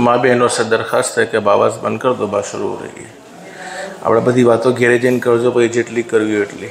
माँ बहनों से दरख्वास्त है कि अब आवाज़ बंद कर दो, बात शुरू हो रही है। આપણે બધી વાતો ઘેરે જઈને કરજો, પછી જેટલી કરવી એટલી।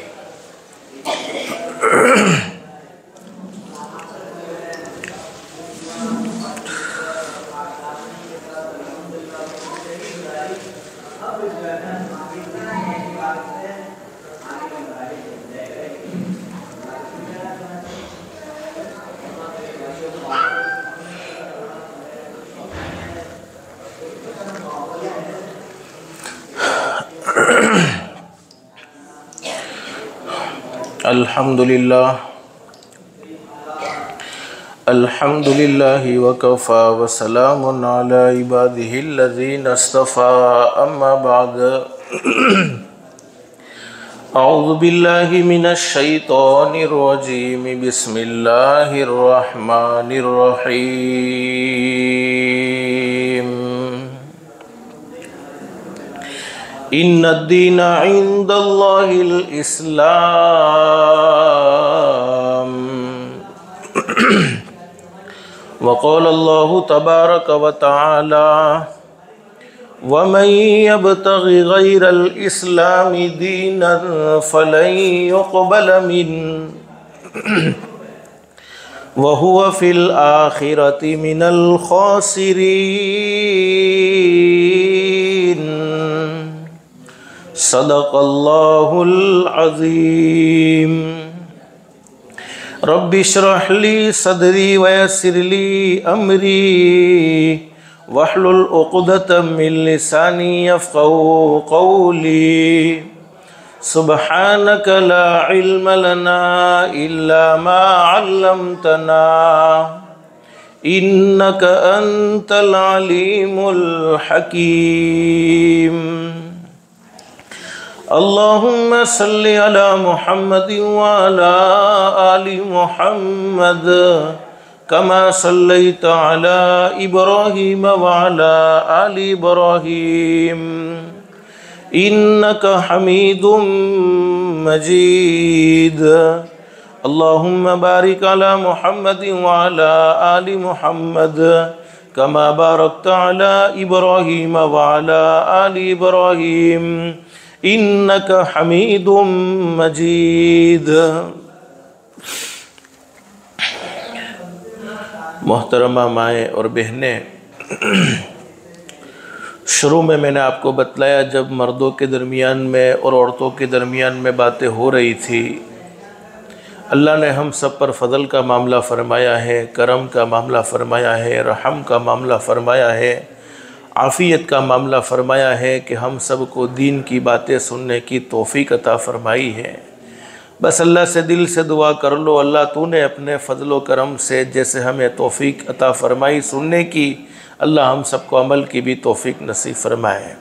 अल्हम्दुलिल्लाह वकफ़ा वसलामुन अला इबादिहिल्लज़ीना इस्तफ़ा अम्मा बअद। अऊज़ु बिल्लाहि मिनश शैतानिर रजीम बिस्मिल्लाहिर रहमानिर रहीम। इन्नद्दीना इंदल्लाहिल इस्लाम। वक़ाल अल्लाहु तबारक व तआला वमन यब्तग़ि गैरल इस्लामि दीनन फलन युक़बल मिन्हु व हुवा फ़िल आख़िरति मिनल ख़ासिरीन। सदक़ल्लाहुल अज़ीम। रब्बि इश्रह ली सदरी वयस्सिर ली अमरी वहलुल उक़दतम मिन लिसानी यफ़क़हू क़ौली। सुब्हानक ला इल्म लना इल्ला मा अल्लमतना इन्नक अंतल अलीमुल हकीम। अल्लाहुम्मा सल्लि अला मुहम्मद व अला आलि मुहम्मद कमा सल्लैता अला इब्राहीम व अला आलि इब्राहीम इन्नका हमीदुम मजीद। अल्लाहुम्मा बारिक अला मुहम्मद व अला आलि मुहम्मद कमा बारकता अला इब्राहीम व अला आलि इब्राहीम इन्नका हमीदुम मजीद। मोहतरमा माएँ और बहनें, शुरू में मैंने आपको बतलाया जब मर्दों के दरमियान में और औरतों के दरमियान में बातें हो रही थी, अल्लाह ने हम सब पर फ़ज़ल का मामला फ़रमाया है, करम का मामला फ़रमाया है, रहम का मामला फ़रमाया है, आफ़ियत का मामला फ़रमाया है कि हम सब को दीन की बातें सुनने की तौफ़ीक अता फ़रमाई है। बस अल्लाह से दिल से दुआ कर लो, अल्लाह तूने अपने फ़ज़ल व करम से जैसे हमें तौफ़ीक अता फ़रमाई सुनने की, अल्लाह हम सब को अमल की भी तौफ़ीक नसीब फ़रमाए।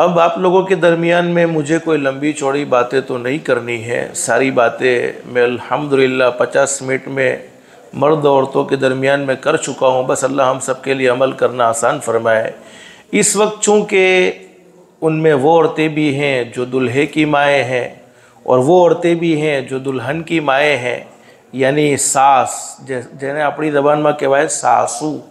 अब आप लोगों के दरमियान में मुझे कोई लंबी चौड़ी बातें तो नहीं करनी है। सारी बातें मैं अल्हम्दुलिल्लाह 50 मिनट में मर्द औरतों के दरमियान में कर चुका हूँ। बस अल्लाह हम सब के लिए अमल करना आसान फरमाए। इस वक्त चूँकि उनमें वो औरतें भी हैं जो दुल्हे की माएँ हैं और वो औरतें भी हैं जो दुल्हन की माएँ हैं, यानी सास, जेने अपनी ज़बान में कहेवाय सासू।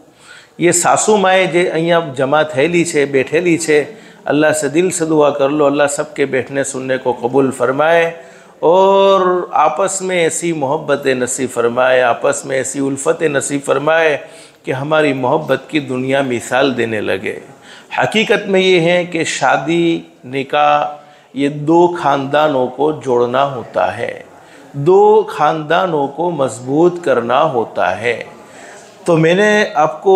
ये सासू माएँ जे अहींया जमा थयेली छे, बैठेली छे, अल्लाह से दिल से दुआ कर लो, अल्लाह सबके बैठने सुनने को कबूल फरमाए और आपस में ऐसी मोहब्बतें नसीब फरमाए, आपस में ऐसी उल्फतें नसीब फरमाए कि हमारी मोहब्बत की दुनिया मिसाल देने लगे। हकीकत में ये है कि शादी, निकाह ये दो ख़ानदानों को जोड़ना होता है, दो ख़ानदानों को मजबूत करना होता है। तो मैंने आपको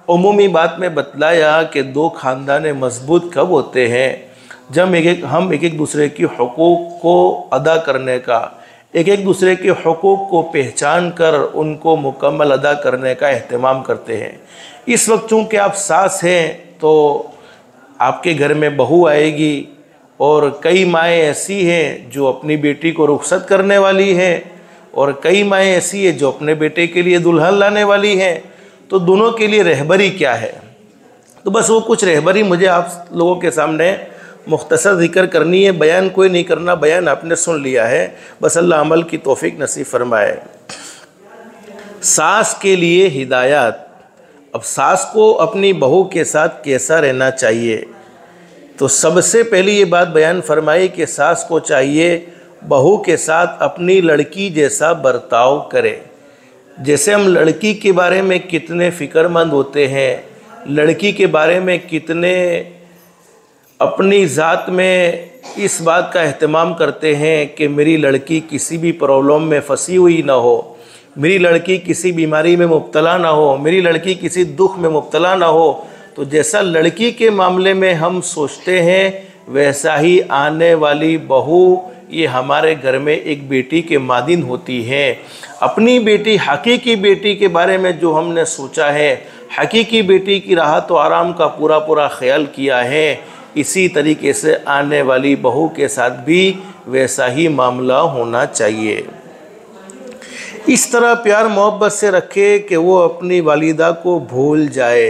उमूमी बात में बतलाया कि दो ख़ानदान मजबूत कब होते हैं, जब हम एक दूसरे की हुकूक को अदा करने का, एक दूसरे के हुकूक को पहचान कर उनको मुकम्मल अदा करने का एहतमाम करते हैं। इस वक्त चूँकि आप सास हैं तो आपके घर में बहू आएगी और कई माएँ ऐसी हैं जो अपनी बेटी को रुखसत करने वाली हैं और कई माएँ ऐसी हैं जो अपने बेटे के लिए दुल्हन लाने वाली हैं। तो दोनों के लिए रहबरी क्या है, तो बस वो कुछ रहबरी मुझे आप लोगों के सामने मुख्तसर ज़िक्र करनी है। बयान कोई नहीं करना, बयान आपने सुन लिया है, बस अल्लाह अमल की तौफीक नसीब फरमाए। सास के लिए हिदायत अब सास को अपनी बहू के साथ कैसा रहना चाहिए, तो सबसे पहले ये बात बयान फरमाई कि सास को चाहिए बहू के साथ अपनी लड़की जैसा बर्ताव करे। जैसे हम लड़की के बारे में कितने फ़िक्रमंद होते हैं, लड़की के बारे में कितने अपनी ज़ात में इस बात का एहतमाम करते हैं कि मेरी लड़की किसी भी प्रॉब्लम में फंसी हुई ना हो, मेरी लड़की किसी बीमारी में मुब्तला ना हो, मेरी लड़की किसी दुख में मुब्तला ना हो, तो जैसा लड़की के मामले में हम सोचते हैं वैसा ही आने वाली बहू ये हमारे घर में एक बेटी के मादिन होती है। अपनी बेटी, हकीकी बेटी के बारे में जो हमने सोचा है, हकीकी बेटी की राहत व आराम का पूरा पूरा ख्याल किया है, इसी तरीके से आने वाली बहू के साथ भी वैसा ही मामला होना चाहिए। इस तरह प्यार मोहब्बत से रखे कि वो अपनी वालिदा को भूल जाए।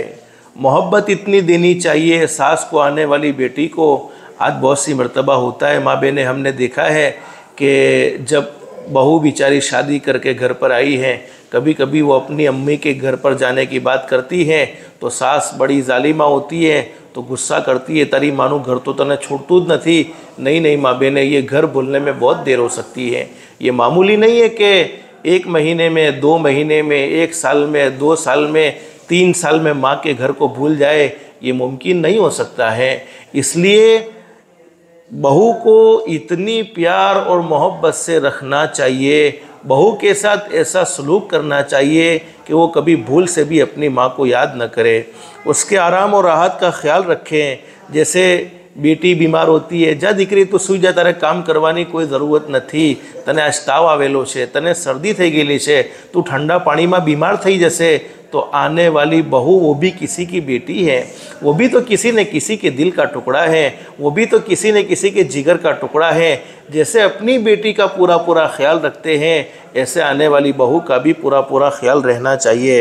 मोहब्बत इतनी देनी चाहिए सास को आने वाली बेटी को। आज बहुत सी मर्तबा होता है, माँ बहनें हमने देखा है कि जब बहू बेचारी शादी करके घर पर आई है, कभी कभी वो अपनी अम्मी के घर पर जाने की बात करती है तो सास बड़ी जालिमा होती है, तो गुस्सा करती है, तारी मानू घर तो तने छोड़तू ज नहीं। नहीं माँ बहनें, ये घर भूलने में बहुत देर हो सकती है। ये मामूली नहीं है कि 1 महीने में, 2 महीने में, 1 साल में, 2 साल में, 3 साल में माँ के घर को भूल जाए, ये मुमकिन नहीं हो सकता है। इसलिए बहू को इतनी प्यार और मोहब्बत से रखना चाहिए, बहू के साथ ऐसा सलूक करना चाहिए कि वो कभी भूल से भी अपनी माँ को याद न करे, उसके आराम और राहत का ख्याल रखें। जैसे बेटी बीमार होती है, जा दीकरी तो सुई जा, तारे काम करवानी कोई ज़रूरत નથી, तने आज ताव आवेलो છે, तने सर्दी થઈ ગયેલી છે, तू ठंडा पानी में बीमार થઈ जैसे, तो आने वाली बहू वो भी किसी की बेटी है, वो भी तो किसी न किसी के दिल का टुकड़ा है, वो भी तो किसी न किसी के जिगर का टुकड़ा है। जैसे अपनी बेटी का पूरा पूरा ख्याल रखते हैं, ऐसे आने वाली बहू का भी पूरा पूरा ख्याल रहना चाहिए।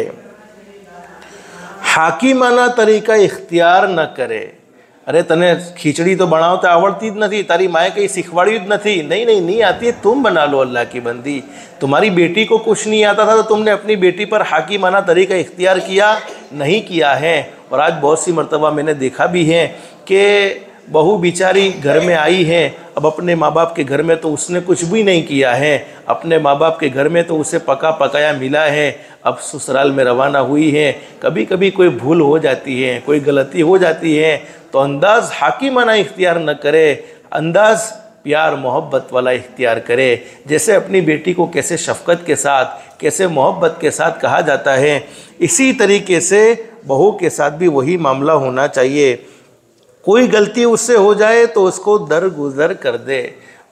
हाकिमाना तरीका इख्तियार न करे। अरे तने खिचड़ी तो बनावता आवड़ती ज नहीं, तारी माए कहीं सिखवाड़ी ज नहीं। नहीं आती है, तुम बना लो अल्लाह की बंदी। तुम्हारी बेटी को कुछ नहीं आता था तो तुमने अपनी बेटी पर हाकिमाना तरीका इख्तियार किया नहीं किया है। और आज बहुत सी मर्तबा मैंने देखा भी है कि बहू बेचारी घर में आई है, अब अपने माँ बाप के घर में तो उसने कुछ भी नहीं किया है, अपने माँ बाप के घर में तो उसे पका पकाया मिला है, अब ससुराल में रवाना हुई है। कभी कभी कोई भूल हो जाती है, कोई गलती हो जाती है, तो अंदाज़ हाकिमाना इख्तियार न करे, अंदाज़ प्यार मोहब्बत वाला इख्तियार करे। जैसे अपनी बेटी को कैसे शफ़क़त के साथ, कैसे मोहब्बत के साथ कहा जाता है, इसी तरीके से बहू के साथ भी वही मामला होना चाहिए। कोई गलती उससे हो जाए तो उसको दरगुजर कर दे।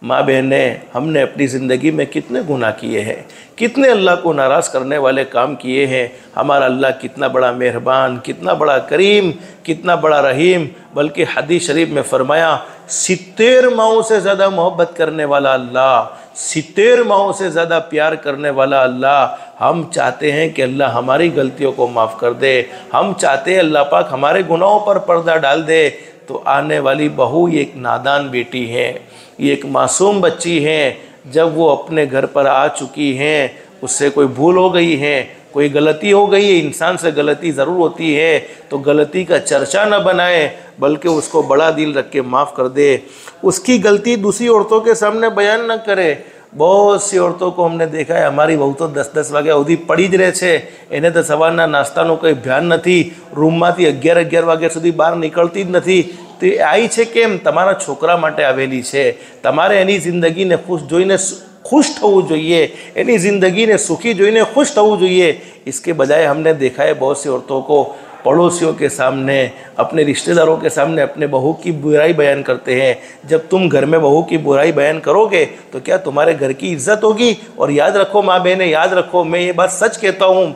माँ बहनें, हमने अपनी ज़िंदगी में कितने गुनाह किए हैं, कितने अल्लाह को नाराज़ करने वाले काम किए हैं। हमारा अल्लाह कितना बड़ा मेहरबान, कितना बड़ा करीम, कितना बड़ा रहीम। बल्कि हदीस शरीफ में फ़रमाया 70 माओं से ज़्यादा मोहब्बत करने वाला अल्लाह, 70 माओं से ज़्यादा प्यार करने वाला अल्लाह। हम चाहते हैं कि अल्लाह हमारी गलतियों को माफ़ कर दे, हम चाहते हैं अल्लाह पाक हमारे गुनाहों पर पर्दा डाल दे। तो आने वाली बहू ये एक नादान बेटी है, ये एक मासूम बच्ची है। जब वो अपने घर पर आ चुकी हैं, उससे कोई भूल हो गई है, कोई गलती हो गई है, इंसान से गलती ज़रूर होती है, तो गलती का चर्चा न बनाए, बल्कि उसको बड़ा दिल रख के माफ़ कर दे। उसकी गलती दूसरी औरतों के सामने बयान न करे। बहुत सी औरतों को हमने देखा है, हमारी बहू तो 10-10 વાગ્યા સુધી પડી જ રહે છે, એને તો સવારના નાસ્તાનું કંઈ ધ્યાન નથી, રૂમમાંથી 11-11 વાગ્યા સુધી બહાર નીકળતી જ નથી। તો એ આવી છે કેમ? તમારા છોકરા માટે આવેલી છે, તમારે એની જિંદગીને ખુશ જોઈને खुश થવું જોઈએ, એની જિંદગીને સુખી જોઈને खुश થવું જોઈએ। इसके बजाय हमने देखा है बहुत सी औरतों को पड़ोसियों के सामने, अपने रिश्तेदारों के सामने अपने बहू की बुराई बयान करते हैं। जब तुम घर में बहू की बुराई बयान करोगे तो क्या तुम्हारे घर की इज्जत होगी? और याद रखो माँ बहनें, याद रखो, मैं ये बात सच कहता हूँ,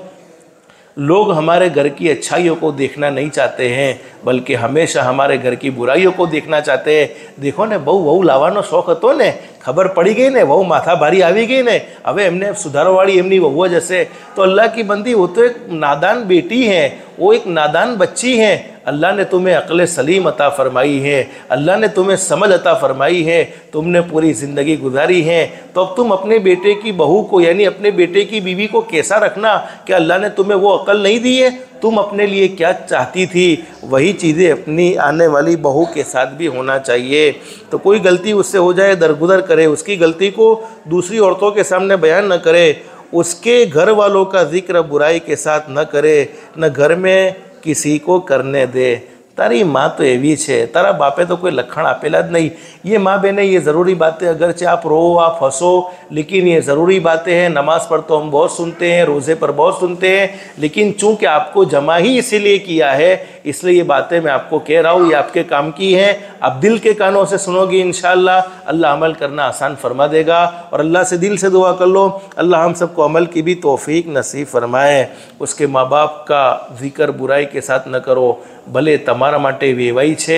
लोग हमारे घर की अच्छाइयों को देखना नहीं चाहते हैं, बल्कि हमेशा हमारे घर की बुराइयों को देखना चाहते हैं। देखो ने बहू लावવાનો शौक હતો ને, खबर पड़ी गई ने, वहू माथा भारी આવી गई ने, હવે એમને સુધારવાળી એમની વહુ જ હશે। तो अल्लाह की बंदी, वो तो एक नादान बेटी है, वो एक नादान बच्ची है। अल्लाह ने तुम्हें अक्ल सलीम अता फ़रमाई है, अल्लाह ने तुम्हें समझ अता फ़रमाई है, तुमने पूरी ज़िंदगी गुजारी है। तो अब तुम अपने बेटे की बहू को, यानी अपने बेटे की बीवी को कैसा रखना? कि अल्लाह ने तुम्हें वो अक्ल नहीं दी है? तुम अपने लिए क्या चाहती थी वही चीज़ें अपनी आने वाली बहू के साथ भी होना चाहिए। तो कोई गलती उससे हो जाए दरगुदर करे, उसकी गलती को दूसरी औरतों के सामने बयान न करे, उसके घर वालों का जिक्र बुराई के साथ न करे, न घर में किसी को करने दे। तारी माँ तो एवी है, तारा बापे तो कोई लखण आपेला ज नहीं। ये माँ बहने ये ज़रूरी बातें, अगरचे आप रो आप हंसो, लेकिन ये ज़रूरी बातें हैं। नमाज़ पर तो हम बहुत सुनते हैं, रोज़े पर बहुत सुनते हैं, लेकिन चूँकि आपको जमा ही इसीलिए किया है, इसलिए ये बातें मैं आपको कह रहा हूँ, ये आपके काम की हैं। आप दिल के कानों से सुनोगे इंशाअल्लाह, अल्लाह अमल करना आसान फरमा देगा। और अल्लाह से दिल से दुआ कर लो, अल्लाह हम सबको अमल की भी तौफीक नसीब फरमाए। उसके माँ बाप का जिक्र बुराई के साथ न करो, भले તમારા માટે વેવાઈ છે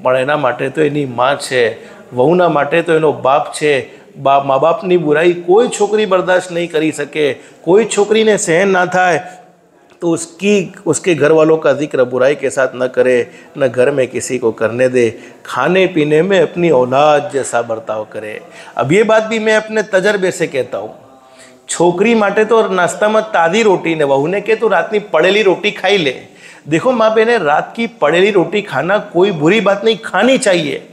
પણ એના માટે તો એની માં છે, વહુના માટે તો એનો બાપ છે। મા બાપની બુરાઈ કોઈ છોકરી બરદાશ્ત નહીં કરી શકે, કોઈ છોકરીને સહન ના થાય तो उसके घर वालों का जिक्र बुराई के साथ न करे, न घर में किसी को करने दे। खाने पीने में अपनी औलाद जैसा बर्ताव करे। अब ये बात भी मैं अपने तजर्बे से कहता हूँ। छोकरी माटे तो नाश्ता में ताज़ी रोटी ने, वहू ने के तो रात की पड़ेली रोटी खाई ले। देखो माँ बहने, रात की पड़ेली रोटी खाना कोई बुरी बात नहीं, खानी चाहिए।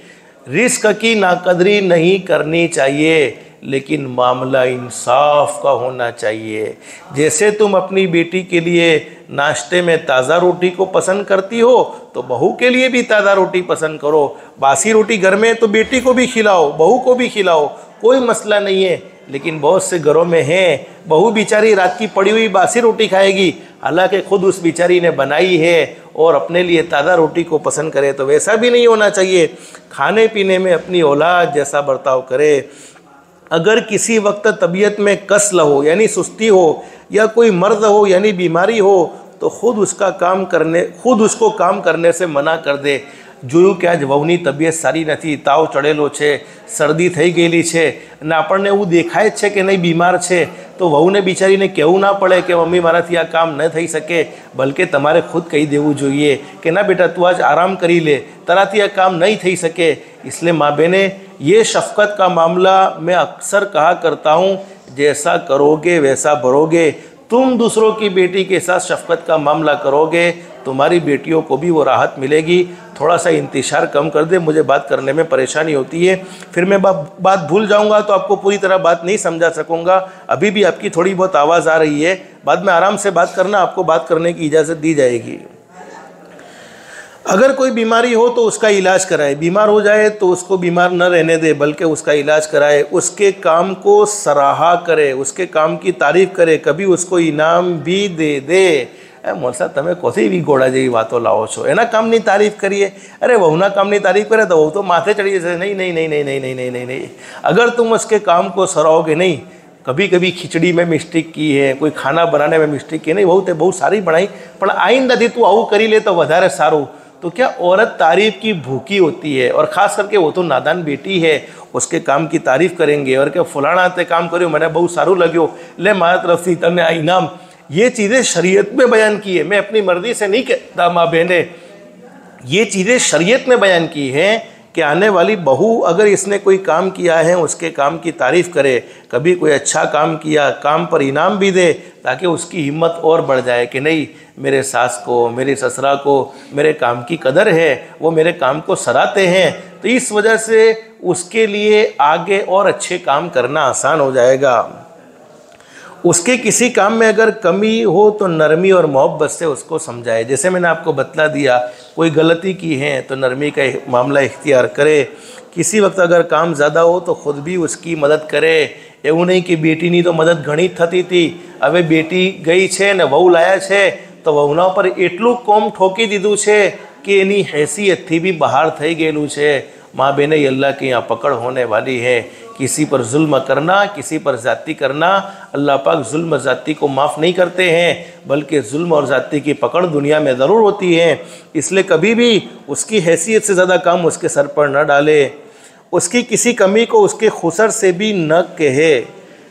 रिस्क की नाकदरी नहीं करनी चाहिए, लेकिन मामला इंसाफ का होना चाहिए। जैसे तुम अपनी बेटी के लिए नाश्ते में ताज़ा रोटी को पसंद करती हो, तो बहू के लिए भी ताज़ा रोटी पसंद करो। बासी रोटी घर में तो बेटी को भी खिलाओ, बहू को भी खिलाओ, कोई मसला नहीं है। लेकिन बहुत से घरों में है, बहू बेचारी रात की पड़ी हुई बासी रोटी खाएगी, हालांकि खुद उस बेचारी ने बनाई है और अपने लिए ताज़ा रोटी को पसंद करे। तो वैसा भी नहीं होना चाहिए। खाने पीने में अपनी औलाद जैसा बर्ताव करे। अगर किसी वक्त तबीयत में कसल हो यानी सुस्ती हो, या कोई मर्द हो यानी बीमारी हो, तो खुद उसको काम करने से मना कर दे। જોયું કે આજ વહુની તબિયત સારી નથી, તાવ ચડેલો છે, શરદી થઈ ગયેલી છે, અને આપણને એવું દેખાય જ છે કે નહીં બીમાર છે, તો વહુને બિચારીને કહેવું ના પડે કે મમ્મી મારાથી આ કામ ન થઈ શકે, બલકે તમારે ખુદ કહી દેવું જોઈએ કે ના બેટા તું આજ આરામ કરી લે, તારાથી આ કામ नहीं થઈ શકે। इसलिए माँ बहने, ये शफ़क़त का मामला मैं अक्सर कहा करता हूँ, जैसा करोगे वैसा भरोगे। तुम दूसरों की बेटी के साथ शफ़क़त का मामला करोगे, तुम्हारी बेटियों को भी वो राहत मिलेगी। थोड़ा सा इंतशार कम कर दे, मुझे बात करने में परेशानी होती है, फिर मैं बात भूल जाऊंगा तो आपको पूरी तरह बात नहीं समझा सकूंगा। अभी भी आपकी थोड़ी बहुत आवाज़ आ रही है, बाद में आराम से बात करना, आपको बात करने की इजाज़त दी जाएगी। अगर कोई बीमारी हो तो उसका इलाज कराए, बीमार हो जाए तो उसको बीमार न रहने दे, बल्कि उसका इलाज कराए, उसके काम को सराहा करे, उसके काम की तारीफ़ करे, कभी उसको इनाम भी दे दे। मोल साहब તમે કોથી બી ઘોડા જેવી વાતો લાવો છો, એના કામની તારીફ કરીએ, અરે વહુના કામની તારીફ કરે તો વહુ તો માથે ચડી જશે। नहीं नहीं नहीं नहीं नहीं नहीं नहीं नहीं नहीं, अगर तुम उसके काम को सराहोगे नहीं, कभी कभी खिचड़ी में मिस्टेक की है, कोई खाना बनाने में मिस्टेक की, नहीं वहू ते बहुत सारी बनाई पण आइंदाથી તું આવું કરી લે તો વધારે સારું। तो क्या औरत तारीफ़ की भूखी होती है, और ख़ास करके वो तो नादान बेटी है, उसके काम की तारीफ़ करेंगे और क्या फलाना ते काम कर्यो मैंने बहुत सारू लग्यो, ले मारा तरफथी तने आ इनाम। ये चीज़ें शरीयत में बयान की है, मैं अपनी मर्जी से नहीं कहता माँ बहने, ये चीज़ें शरीयत में बयान की हैं कि आने वाली बहू अगर इसने कोई काम किया है उसके काम की तारीफ़ करे, कभी कोई अच्छा काम किया, काम पर इनाम भी दे, ताकि उसकी हिम्मत और बढ़ जाए कि नहीं मेरे सास को, मेरी ससुरा को मेरे काम की कदर है, वो मेरे काम को सराहते हैं। तो इस वजह से उसके लिए आगे और अच्छे काम करना आसान हो जाएगा। उसके किसी काम में अगर कमी हो तो नरमी और मोहब्बत से उसको समझाए। जैसे मैंने आपको बतला दिया, कोई गलती की है तो नरमी का मामला इख्तियार करे। किसी वक्त अगर काम ज़्यादा हो तो ख़ुद भी उसकी मदद करे। એવું नहीं कि बेटीनी तो मदद घणी थती थी, હવે बेटी गई છે ને વહુ લાયા છે તો વહુના પર એટલું કોમ ઠોકી દીધું છે कि એની हैसियतથી भी બહાર થઈ ગયેલું છે। माँ बहने, अल्लाह की यहाँ पकड़ होने वाली है। किसी पर जुल्म करना, किसी पर ज़्यादती करना, अल्लाह पाक जुल्म ज़्यादती को माफ़ नहीं करते हैं, बल्कि जुल्म और ज़्यादती की पकड़ दुनिया में ज़रूर होती है। इसलिए कभी भी उसकी हैसियत से ज़्यादा काम उसके सर पर न डाले। उसकी किसी कमी को उसके खुसर से भी न कहे,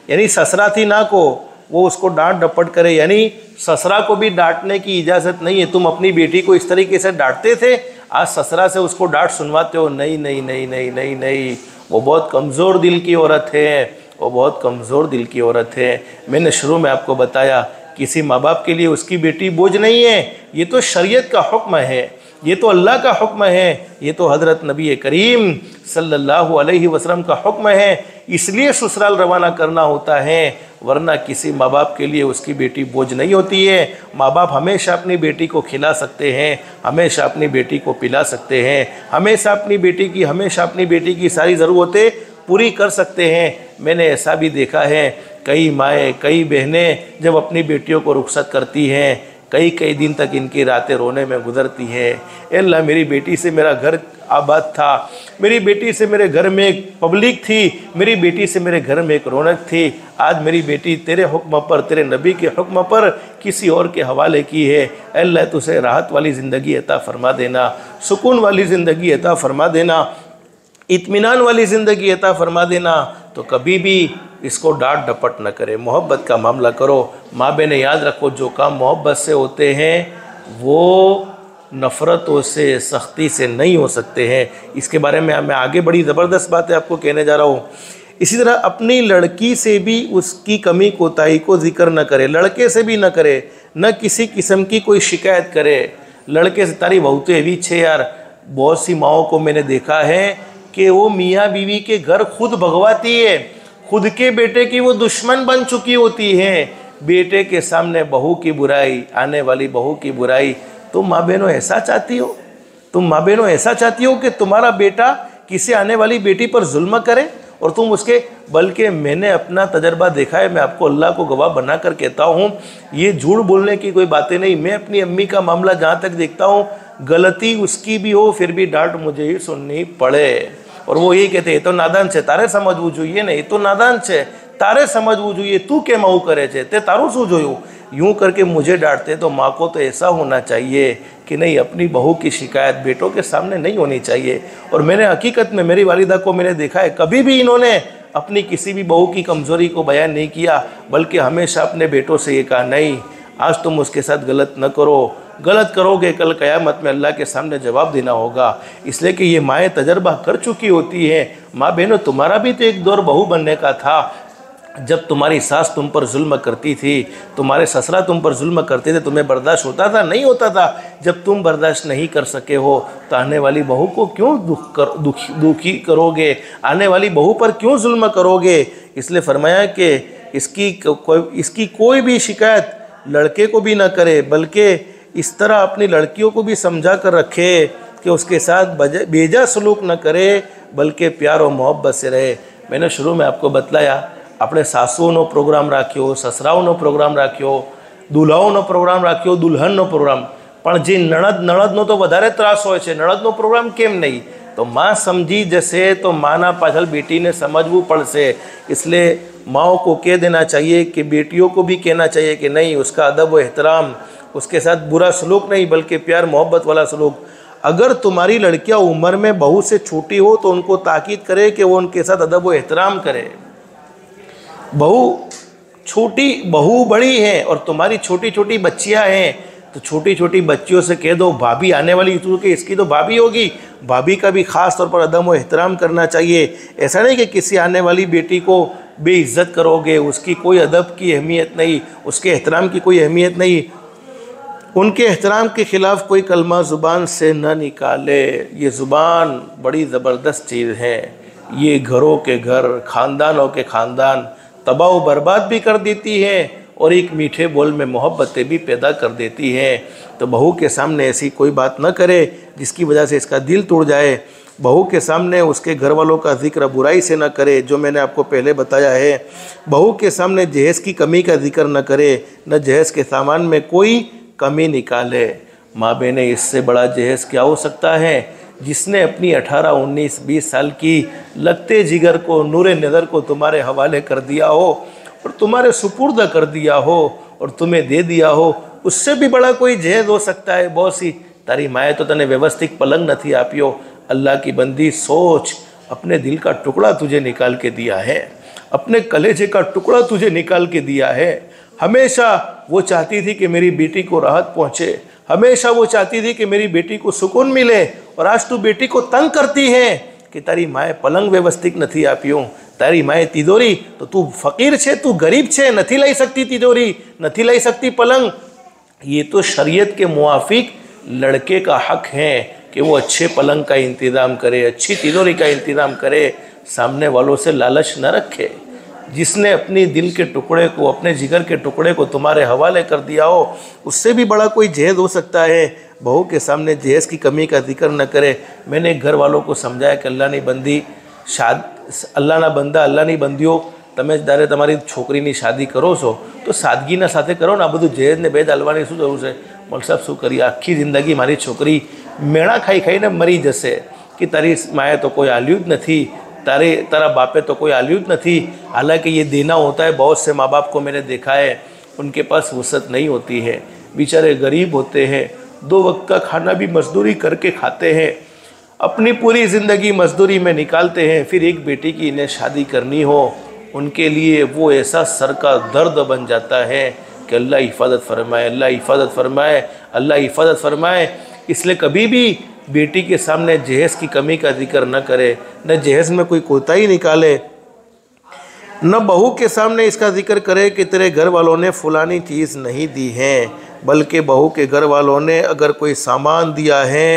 यानी ससरा थी ना को वो उसको डांट डपट करे, यानी ससरा को भी डांटने की इजाज़त नहीं है। तुम अपनी बेटी को इस तरीके से डांटते थे, आज ससरा से उसको डांट सुनवाते हो, नहीं नहीं नहीं नहीं नहीं नहीं, वो बहुत कमज़ोर दिल की औरत है, वो बहुत कमज़ोर दिल की औरत है। मैंने शुरू में आपको बताया किसी माँ बाप के लिए उसकी बेटी बोझ नहीं है। ये तो शरीयत का हुक्म है, ये तो अल्लाह का हुक्म है, ये तो हज़रत नबी करीम सल्लल्लाहु अलैहि वसल्लम का हुक्म है। इसलिए ससुराल रवाना करना होता है, वरना किसी माँ बाप के लिए उसकी बेटी बोझ नहीं होती है। माँ बाप हमेशा अपनी बेटी को खिला सकते हैं, हमेशा अपनी बेटी को पिला सकते हैं, हमेशा अपनी बेटी की सारी ज़रूरतें पूरी कर सकते हैं। मैंने ऐसा भी देखा है, कई माएँ कई बहनें जब अपनी बेटियों को रुखसत करती हैं, कई कई दिन तक इनकी रातें रोने में गुजरती है। अल्लाह, मेरी बेटी से मेरा घर आबाद था, मेरी बेटी से मेरे घर में एक पब्लिक थी, मेरी बेटी से मेरे घर में एक रौनक थी। आज मेरी बेटी तेरे हुक्म पर, तेरे नबी के हुक्म पर किसी और के हवाले की है। अल्लाह, तुझे राहत वाली ज़िंदगी अता फरमा देना, सुकून वाली ज़िंदगी अता फरमा देना, इत्मीनान वाली ज़िंदगी अता फरमा देना। तो कभी भी इसको डांट डपट न करे, मोहब्बत का मामला करो। माँ बहनें याद रखो, जो काम मोहब्बत से होते हैं वो नफ़रतों से, सख्ती से नहीं हो सकते हैं। इसके बारे में मैं आगे बड़ी ज़बरदस्त बातें आपको कहने जा रहा हूँ। इसी तरह अपनी लड़की से भी उसकी कमी कोताही को जिक्र न करे, लड़के से भी न करे, न किसी किस्म की कोई शिकायत करे। लड़के से तारी बहुत भी छे यार, बहुत सी माओं को मैंने देखा है कि वो मियाँ बीवी के घर खुद भगवाती है, खुद के बेटे की वो दुश्मन बन चुकी होती हैं। बेटे के सामने बहू की बुराई, आने वाली बहू की बुराई। तुम माँ बहनों ऐसा चाहती हो? तुम माँ बहनों ऐसा चाहती हो कि तुम्हारा बेटा किसी आने वाली बेटी पर जुल्म करे और तुम उसके? बल्कि मैंने अपना तजर्बा देखा है, मैं आपको अल्लाह को गवाह बना कर कहता हूँ, ये झूठ बोलने की कोई बातें नहीं। मैं अपनी अम्मी का मामला जहाँ तक देखता हूँ, गलती उसकी भी हो फिर भी डांट मुझे ही सुननी पड़े। और वो यही कहते, ये तो नादान છે, તારે સમજવું જોઈએ ને, ये तो नादान છે, तारे समझવું જોઈએ, तू કેમ આવું કરે છે, તે તારું શું જોયું? यूं करके मुझे डांटते। तो माँ को तो ऐसा होना चाहिए कि नहीं, अपनी बहू की शिकायत बेटों के सामने नहीं होनी चाहिए। और मैंने हकीकत में मेरी वालिदा को मैंने देखा है, कभी भी इन्होंने अपनी किसी भी बहू की कमज़ोरी को बयान नहीं किया, बल्कि हमेशा अपने बेटों से ये कहा, नहीं आज तुम उसके साथ गलत न करो, गलत करोगे कल क़यामत में अल्लाह के सामने जवाब देना होगा। इसलिए कि ये माएँ तजर्बा कर चुकी होती हैं। माँ बहनों, तुम्हारा भी तो एक दौर बहू बनने का था, जब तुम्हारी सास तुम पर जुल्म करती थी, तुम्हारे ससुरा तुम पर जुल्म करते थे, तुम्हें बर्दाश्त होता था? नहीं होता था। जब तुम बर्दाश्त नहीं कर सके हो तो आने वाली बहू को क्यों दुखी करोगे, आने वाली बहू पर क्यों जुल्म करोगे? इसलिए फरमाया कि इसकी कोई भी शिकायत लड़के को भी ना करे, बल्कि इस तरह अपनी लड़कियों को भी समझा कर रखे कि उसके साथ बेजा सलूक न करे, बल्कि प्यार और मोहब्बत से रहे। मैंने शुरू में आपको बतलाया, આપણે સાસુઓનો પ્રોગ્રામ રાખ્યો, સસરાઓનો પ્રોગ્રામ રાખ્યો, દુલ્હાઓનો પ્રોગ્રામ રાખ્યો, દુલ્હનનો પ્રોગ્રામ, પણ જે નણદનો તો વધારે ત્રાસ હોય છે, નણદનો પ્રોગ્રામ કેમ નહીં? તો माँ समझी जैसे तो माना पाछल बेटी ने समझવું પડશે। इसलिए माओ को कह देना चाहिए कि बेटियों को भी कहना चाहिए कि नहीं, उसका अदब व एहतराम, उसके साथ बुरा सलूक नहीं बल्कि प्यार मोहब्बत वाला सलूक। अगर तुम्हारी लड़कियां उम्र में बहू से छोटी हो तो उनको ताकीद करे कि वो उनके साथ अदब व एहतराम करे। बहू बड़ी है और तुम्हारी छोटी छोटी बच्चियां हैं, तो छोटी छोटी बच्चियों से कह दो, भाभी आने वाली कि इसकी तो भाभी होगी, भाभी का भी ख़ास तौर पर अदब व एहतराम करना चाहिए। ऐसा नहीं कि किसी आने वाली बेटी को बेइज्जत करोगे, उसकी कोई अदब की अहमियत नहीं, उसके एहतराम की कोई अहमियत नहीं, उनके एहतराम के ख़िलाफ़ कोई कलमा ज़ुबान से न निकाले। ये ज़ुबान बड़ी ज़बरदस्त चीज़ है, ये घरों के घर, ख़ानदानों के ख़ानदान तबाह व बर्बाद भी कर देती है और एक मीठे बोल में मोहब्बतें भी पैदा कर देती है। तो बहू के सामने ऐसी कोई बात न करे जिसकी वजह से इसका दिल टूट जाए। बहू के सामने उसके घर वालों का जिक्र बुराई से न करे, जो मैंने आपको पहले बताया है। बहू के सामने जहेज़ की कमी का जिक्र न करे, न जहेज़ के सामान में कोई कमी निकाले। माँ बहनें, इससे बड़ा जहेज़ क्या हो सकता है? जिसने अपनी 18, 19, 20 साल की लगते जिगर को, नूरे नज़र को तुम्हारे हवाले कर दिया हो और तुम्हारे सुपुर्द कर दिया हो और तुम्हें दे दिया हो, उससे भी बड़ा कोई जहेज़ हो सकता है? बहुत सी तारी माए तो तने व्यवस्थित पलंग नहीं आप्यो। अल्लाह की बंदी सोच, अपने दिल का टुकड़ा तुझे निकाल के दिया है, अपने कलेजे का टुकड़ा तुझे निकाल के दिया है। हमेशा वो चाहती थी कि मेरी बेटी को राहत पहुँचे, हमेशा वो चाहती थी कि मेरी बेटी को सुकून मिले, और आज तू बेटी को तंग करती है कि तारी माए पलंग व्यवस्थित नहीं आप्यो, તારી માએ તિજોરી તો તું ફકીર છે, તું ગરીબ છે, નથી લઈ सकती तिजोरी, નથી લઈ सकती पलंग। ये तो शरीयत के मुआफिक लड़के का हक है कि वो अच्छे पलंग का इंतज़ाम करे, अच्छी तिजोरी का इंतज़ाम करे, सामने वालों से लालच न रखे। जिसने अपनी दिल के टुकड़े को, अपने जिगर के टुकड़े को तुम्हारे हवाले कर दिया हो, उससे भी बड़ा कोई जहेज हो सकता है। बहू के सामने जहेज की कमी का जिक्र न करे। मैंने घर वालों को समझाया कि अल्लाह नहीं बंदी अल्लाहના બંદા અલ્લાહની બંદીઓ, તમે જ્યારે તમારી છોકરીની શાદી કરો છો તો સાદગીના સાથે કરો ને, આ બધું જહેજ ને બેજ હાલવાની શું જરૂર છે? મૌલવી સાહેબ શું કરીએ, આખી જિંદગી મારી છોકરી મેણા ખાઈ ખાઈને મરી જશે कि तारी माए तो कोई आल्यूद नहीं, तारा बापे तो कोई आल्यूद नहीं। हालांकि ये देना होता है। बहुत से माँ बाप को मैंने देखा है, उनके पास वसत नहीं होती है, बेचारे गरीब होते हैं, 2 वक्त का खाना भी मजदूरी करके खाते हैं, अपनी पूरी ज़िंदगी मजदूरी में निकालते हैं। फिर एक बेटी की इन्हें शादी करनी हो, उनके लिए वो ऐसा सर का दर्द बन जाता है कि अल्लाह हिफाजत फरमाए, अल्लाह हिफाजत फरमाए, अल्लाह हिफाजत फरमाए। इसलिए कभी भी बेटी के सामने जहेज़ की कमी का जिक्र न करे, न जहेज़ में कोई कोताही निकाले, न बहू के सामने इसका जिक्र करे कि तेरे घर वालों ने फलानी चीज़ नहीं दी है, बल्कि बहू के घर वालों ने अगर कोई सामान दिया है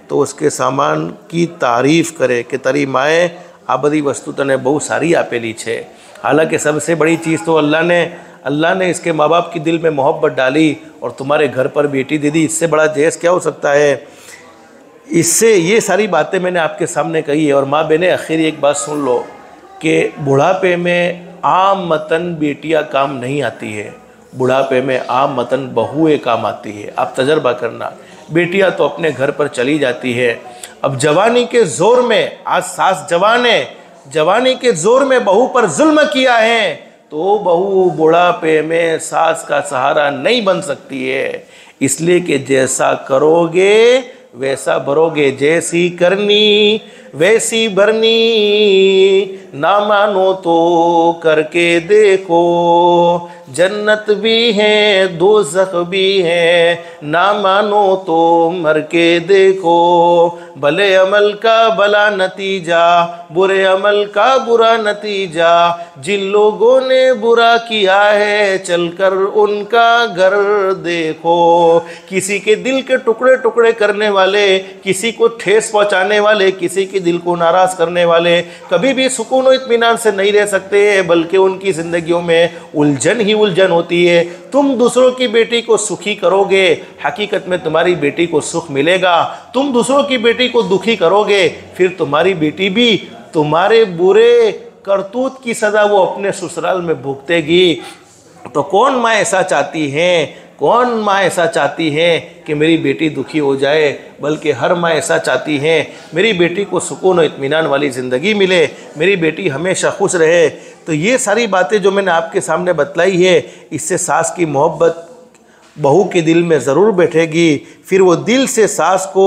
तो उसके सामान की तारीफ़ करे कि तारी माए आ बधी वस्तु तने बहुत सारी आपेली छे। हालांकि सबसे बड़ी चीज़ तो अल्लाह ने इसके माँ बाप की दिल में मोहब्बत डाली और तुम्हारे घर पर बेटी दे दी। इससे बड़ा जहेज़ क्या हो सकता है? इससे ये सारी बातें मैंने आपके सामने कही है। और माँ बहनें, आखिर एक बात सुन लो कि बुढ़ापे में आम मतन बेटियाँ काम नहीं आती है, बुढ़ापे में आम मतन बहुएँ काम आती है। आप तजर्बा करना, बेटियां तो अपने घर पर चली जाती है। अब जवानी के ज़ोर में, आज सास जवान है, जवानी के ज़ोर में बहू पर जुल्म किया है तो बहू बुढ़ापे में सास का सहारा नहीं बन सकती है। इसलिए कि जैसा करोगे वैसा भरोगे, जैसी करनी वैसी भरनी, ना मानो तो करके देखो, जन्नत भी है दोज़ख भी है, ना मानो तो मर के देखो, भले अमल का भला नतीजा, बुरे अमल का बुरा नतीजा, जिन लोगों ने बुरा किया है चलकर उनका घर देखो। किसी के दिल के टुकड़े टुकड़े करने वाले, किसी को ठेस पहुंचाने वाले, किसी के दिल को नाराज करने वाले कभी भी सुकून और इत्मीनान से नहीं रह सकते, बल्कि उनकी ज़िंदगियों में उलझन ही उलझन होती है। तुम दूसरों की बेटी को सुखी करोगे, हकीकत में तुम्हारी बेटी को सुख मिलेगा। तुम दूसरों की बेटी को दुखी करोगे, फिर तुम्हारी बेटी भी तुम्हारे बुरे करतूत की सज़ा वो अपने ससुराल में भुगतेगी। तो कौन माँ ऐसा चाहती है, कौन माँ ऐसा चाहती है कि मेरी बेटी दुखी हो जाए? बल्कि हर माँ ऐसा चाहती है मेरी बेटी को सुकून और इत्मीनान वाली ज़िंदगी मिले, मेरी बेटी हमेशा खुश रहे। तो ये सारी बातें जो मैंने आपके सामने बतलाई है, इससे सास की मोहब्बत बहू के दिल में ज़रूर बैठेगी। फिर वो दिल से सास को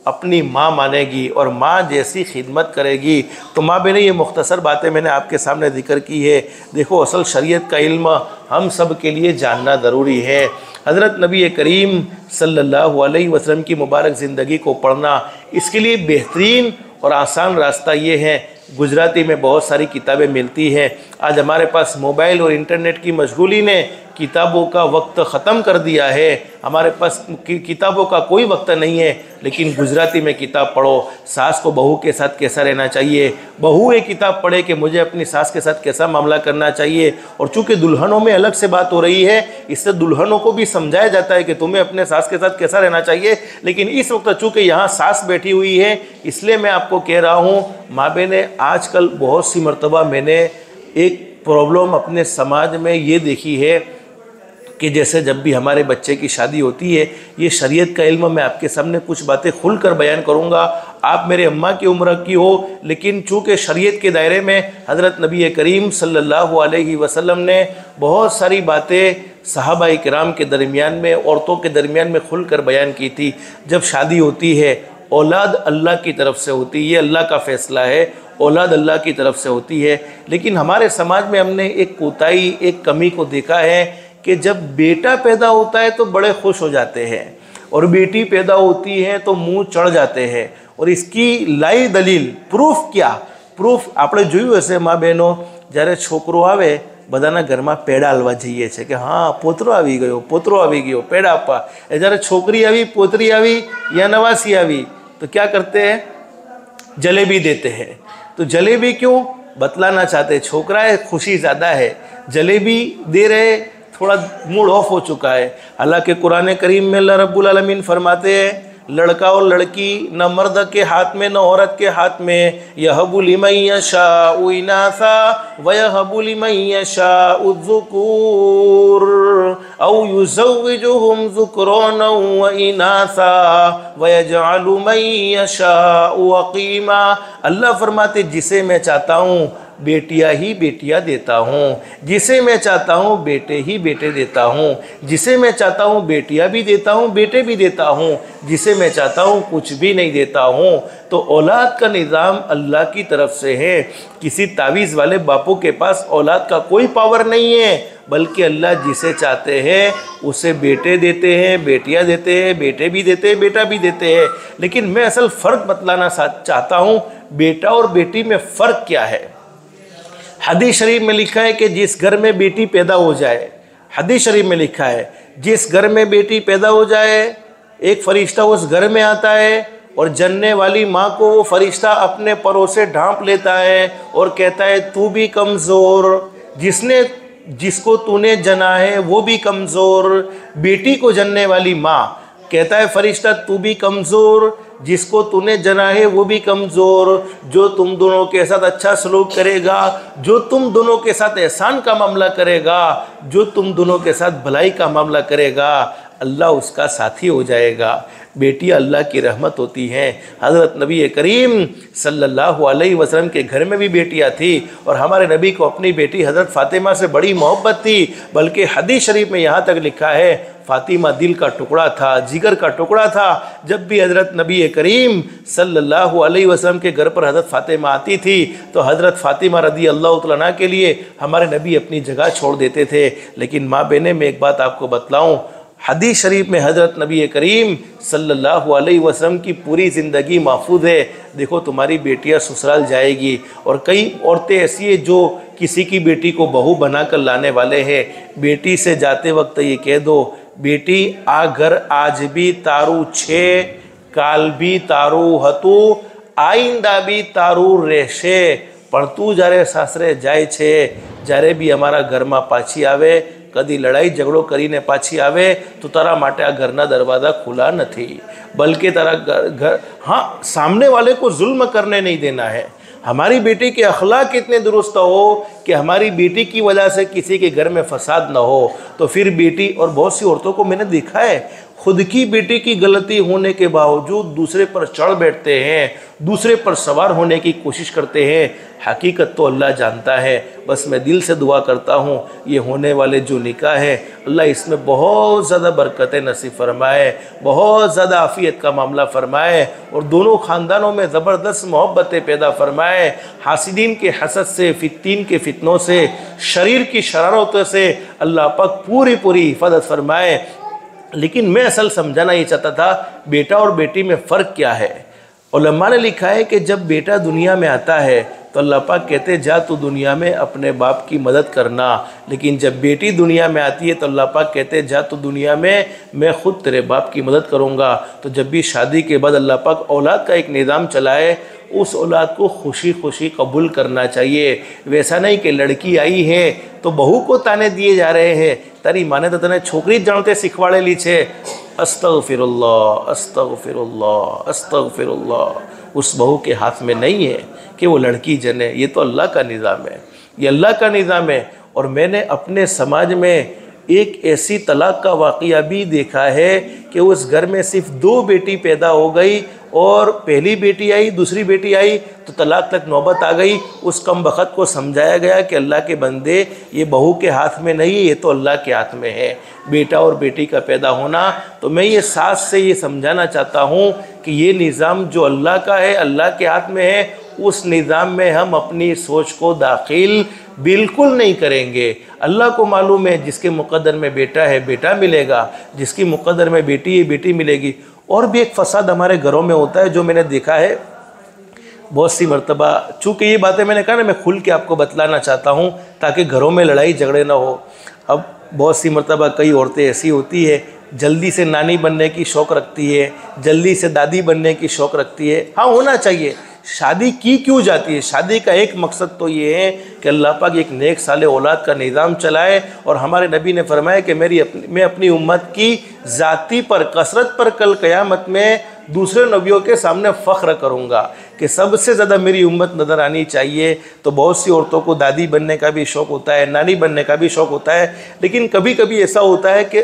अपनी माँ मानेगी और माँ जैसी खिदमत करेगी। तो माँ बहनें, ये मुख्तसर बातें मैंने आपके सामने जिक्र की है। देखो, असल शरीयत का इल्म हम सब के लिए जानना ज़रूरी है। हज़रत नबी करीम सल्लल्लाहु अलैहि वसल्लम की मुबारक ज़िंदगी को पढ़ना, इसके लिए बेहतरीन और आसान रास्ता ये है, गुजराती में बहुत सारी किताबें मिलती हैं। आज हमारे पास मोबाइल और इंटरनेट की मशगूली ने किताबों का वक्त ख़त्म कर दिया है। हमारे पास किताबों का कोई वक्त नहीं है, लेकिन गुजराती में किताब पढ़ो। सास को बहू के साथ कैसा रहना चाहिए, बहू एक किताब पढ़े कि मुझे अपनी सास के साथ कैसा मामला करना चाहिए। और चूँकि दुल्हनों में अलग से बात हो रही है, इससे दुल्हनों को भी समझाया जाता है कि तुम्हें अपने सास के साथ कैसा रहना चाहिए। लेकिन इस वक्त चूँकि यहाँ सास बैठी हुई है, इसलिए मैं आपको कह रहा हूँ, माँ बहनें, आजकल बहुत सी मरतबा मैंने एक प्रॉब्लम अपने समाज में ये देखी है कि जैसे जब भी हमारे बच्चे की शादी होती है, ये शरीयत का इल्म, मैं आपके सामने कुछ बातें खुलकर बयान करूँगा। आप मेरे अम्मा की उम्र की हो, लेकिन चूँकि शरीयत के दायरे में हज़रत नबी करीम सल्लल्लाहु अलैहि वसल्लम ने बहुत सारी बातें सहाबाए किराम के दरमियान में, औरतों के दरमियान में खुलकर बयान की थी। जब शादी होती है, औलाद अल्लाह की तरफ से होती है, ये अल्लाह का फ़ैसला है, औलाद अल्लाह की तरफ से होती है। लेकिन हमारे समाज में हमने एक कोताही, एक कमी को देखा है कि जब बेटा पैदा होता है तो बड़े खुश हो जाते हैं, और बेटी पैदा होती है तो मुंह चढ़ जाते हैं। और इसकी लाई दलील, प्रूफ क्या પ્રૂફ આપણે જોયું હશે મા બહેનો, જ્યારે છોકરો આવે બધાના ઘરમાં પેડા હાલવા જઈએ છે કે હા પોતરો આવી ગયો પેડા આપવા। એ જ્યારે છોકરી આવી, પોતરી આવી या नवासी આવી तो क्या करते हैं, जलेबी देते हैं। तो जलेबी क्यों, बतलाना चाहते, छोकरा है खुशी ज़्यादा है, जलेबी दे रहे, थोड़ा मूड ऑफ हो चुका है। हालांकि कुरान करीम में अल्लाह रब्बुल आलमीन फरमाते हैं लड़का और लड़की न मर्द के हाथ में न औरत के हाथ में, यहबु लिमन यशाउ इनासा व यहबु लिमन यशाउ ज़ुकूर औ युज़व्विजुहुम ज़ुक्राना व इनासा व यजअलु मन यशाउ अक़ीमा। अल्लाह फरमाते जिसे मैं चाहता हूँ बेटियां ही बेटियां देता हूँ, जिसे मैं चाहता हूँ बेटे ही बेटे देता हूँ, जिसे मैं चाहता हूँ बेटियां भी देता हूँ बेटे भी देता हूँ, जिसे मैं चाहता हूँ कुछ भी नहीं देता हूँ। तो औलाद का निज़ाम अल्लाह की तरफ से है। किसी तावीज़ वाले बापों के पास औलाद का कोई पावर नहीं है, बल्कि अल्लाह जिसे चाहते हैं उसे बेटे देते हैं, बेटियां देते हैं, बेटे भी देते हैं, बेटा भी देते हैं। लेकिन मैं असल फ़र्क बतलाना चाहता हूँ, बेटा और बेटी में फ़र्क क्या है। हदीस शरीफ में लिखा है कि जिस घर में बेटी पैदा हो जाए, हदीस शरीफ में लिखा है जिस घर में बेटी पैदा हो जाए एक फरिश्ता उस घर में आता है और जन्ने वाली माँ को वो फरिश्ता अपने परों से ढांप लेता है और कहता है तू भी कमज़ोर, जिसको तूने जना है वो भी कमज़ोर। बेटी को जनने वाली माँ कहता है फरिश्ता तू भी कमज़ोर, जिसको तूने जना है वो भी कमज़ोर। जो तुम दोनों के साथ अच्छा सलूक करेगा, जो तुम दोनों के साथ एहसान का मामला करेगा, जो तुम दोनों के साथ भलाई का मामला करेगा, अल्लाह उसका साथी हो जाएगा। बेटी अल्लाह की रहमत होती हैं। हज़रत नबी करीम सल्लल्लाहु अलैहि वसल्लम के घर में भी बेटियां थी और हमारे नबी को अपनी बेटी हज़रत फ़ातिमा से बड़ी मोहब्बत थी। बल्कि हदीस शरीफ में यहाँ तक लिखा है फ़ातिमा दिल का टुकड़ा था, जिगर का टुकड़ा था। जब भी हज़रत नबी करीम सल्लल्लाहु अलैहि वसल्लम के घर पर हज़रत फ़ातिमा आती थी तो हज़रत फ़ातिमा रज़ी अल्लाह तआला अन्हा के लिए हमारे नबी अपनी जगह छोड़ देते थे। लेकिन माँ बहनें, मैं एक बात आपको बतलाऊँ, हदीस शरीफ में हज़रत नबी करीम सल्लल्लाहु अलैहि वसल्लम की पूरी ज़िंदगी महफूज है। देखो तुम्हारी बेटियां ससुराल जाएगी, और कई औरतें ऐसी है जो किसी की बेटी को बहू बनाकर लाने वाले हैं। बेटी से जाते वक्त ये कह दो, बेटी आ घर आज भी तारू छे, काल भी तारू हतु, आइंदा भी तारू રહેશે, પણ તું જ્યારે સાસરે જાય છે, જ્યારે બી અમારા ઘરમાં પાછી આવે, कदी लड़ाई झगड़ो करीने पाछी आवे तो तारा माटे आ घरना दरवाज़ा खुला नहीं, बल्कि तारा घर हाँ सामने वाले को जुल्म करने नहीं देना है। हमारी बेटी के अखलाक इतने दुरुस्त हो कि हमारी बेटी की वजह से किसी के घर में फसाद न हो, तो फिर बेटी, और बहुत सी औरतों को मैंने देखा है खुद की बेटी की गलती होने के बावजूद दूसरे पर चढ़ बैठते हैं, दूसरे पर सवार होने की कोशिश करते हैं। हकीकत तो अल्लाह जानता है। बस मैं दिल से दुआ करता हूँ ये होने वाले जो निकाह है अल्लाह इसमें बहुत ज़्यादा बरकतें नसीब फरमाए, बहुत ज़्यादा आफ़ियत का मामला फरमाए और दोनों ख़ानदानों में ज़बरदस्त मोहब्बतें पैदा फरमाए। हासिदीन के हसद से, फित्तीन के फितनों से, शरीर की शरारतों से अल्लाह पाक पूरी पूरी हिफाजत फरमाए। लेकिन मैं असल समझाना ये चाहता था बेटा और बेटी में फ़र्क क्या है। उलमा ने लिखा है कि जब बेटा दुनिया में आता है तो अल्लाह पाक कहते जा तू दुनिया में अपने बाप की मदद करना, लेकिन जब बेटी दुनिया में आती है तो अल्लाह पाक कहते जा तू दुनिया में मैं ख़ुद तेरे बाप की मदद करूँगा। तो जब भी शादी के बाद अल्लाह पाक औलाद का एक निज़ाम चलाए, उस औलाद को खुशी खुशी कबूल करना चाहिए। वैसा नहीं कि लड़की आई है तो बहू को ताने दिए जा रहे हैं, तारी माने तो तने छोकरी ज जाणते शीखवाड़ेली छे। अस्तगफिरुल्लाह अस्तगफिरुल्लाह अस्तगफिरुल्लाह। उस बहू के हाथ में नहीं है कि वो लड़की जने, ये तो अल्लाह का निज़ाम है, ये अल्लाह का निज़ाम है। और मैंने अपने समाज में एक ऐसी तलाक का वाक़या भी देखा है कि उस घर में सिर्फ 2 बेटी पैदा हो गई और पहली बेटी आई, दूसरी बेटी आई तो तलाक तक नौबत आ गई। उस कम बख़त को समझाया गया कि अल्लाह के बंदे ये बहू के हाथ में नहीं है, ये तो अल्लाह के हाथ में है बेटा और बेटी का पैदा होना। तो मैं ये सास से ये समझाना चाहता हूँ कि ये निज़ाम जो अल्लाह का है, अल्लाह के हाथ में है, उस निज़ाम में हम अपनी सोच को दाखिल बिल्कुल नहीं करेंगे। अल्लाह को मालूम है जिसके मुक़द्दर में बेटा है बेटा मिलेगा, जिसकी मुक़द्दर में बेटी है बेटी मिलेगी। और भी एक फसाद हमारे घरों में होता है जो मैंने देखा है, बहुत सी मर्तबा, चूँकि ये बातें मैंने कहा ना, मैं खुल के आपको बतलाना चाहता हूँ ताकि घरों में लड़ाई झगड़े ना हो। अब बहुत सी मर्तबा कई औरतें ऐसी होती है, जल्दी से नानी बनने की शौक़ रखती है, जल्दी से दादी बनने की शौक़ रखती है। हाँ, होना चाहिए। शादी की क्यों जाती है? शादी का एक मकसद तो ये है कि अल्लाह पाक एक नेक साले औलाद का निज़ाम चलाए। और हमारे नबी ने फरमाया कि मैं अपनी उम्मत की ज़ाती पर कसरत पर कल क़यामत में दूसरे नबियों के सामने फ़ख्र करूँगा कि सबसे ज़्यादा मेरी उम्मत नज़र आनी चाहिए। तो बहुत सी औरतों को दादी बनने का भी शौक़ होता है, नानी बनने का भी शौक़ होता है, लेकिन कभी कभी ऐसा होता है कि